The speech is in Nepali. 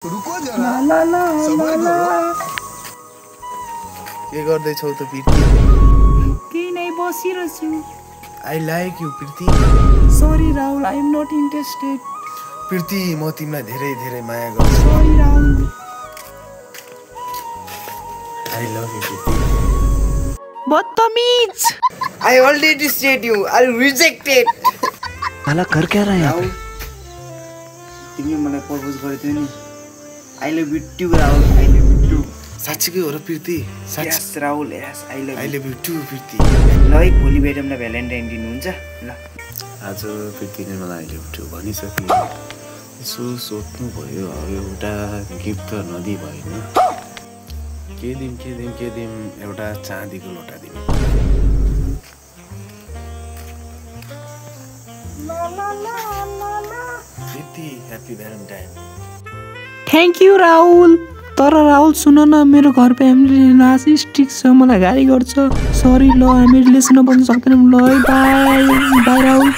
रुको जरा सबर करो के गर्दै छौ त प्रीति केही नै बसिरहेछु I like you Preeti sorry Rahul I am not interested Preeti म तिमीलाई धेरै धेरै माया गर्छु sorry Rahul I love you Preeti बदतमीज I already said you are rejected. साला कर क्या रहा है यहाँ पे? तिमीले मलाई प्रपोज गरेथ्यौ नि I love you too Rahul I love you too. साच्चै हो र Preeti Yes Rahul yes I love you. You too Preeti ल है भोलि भेटौँ न भ्यालेन्टाइन दिन हुन्छ ल आज प्रीतिले मलाई आई लभ टु भनिसक्यो यसो सोध्नु भयो अब एउटा गिफ्ट त नदी भएन के दिम एउटा चाँदीको लोटा दिनु Preeti happy Valentine thank you Rahul तर राहुल सुन न मेरो घर फ्यामिलीले नासी स्ट्रिक्ट छ मलाई गाली गर्छ सरी ल हामी रिलेसनमा बस्न सक्दैनौँ ल बाई बाई राहुल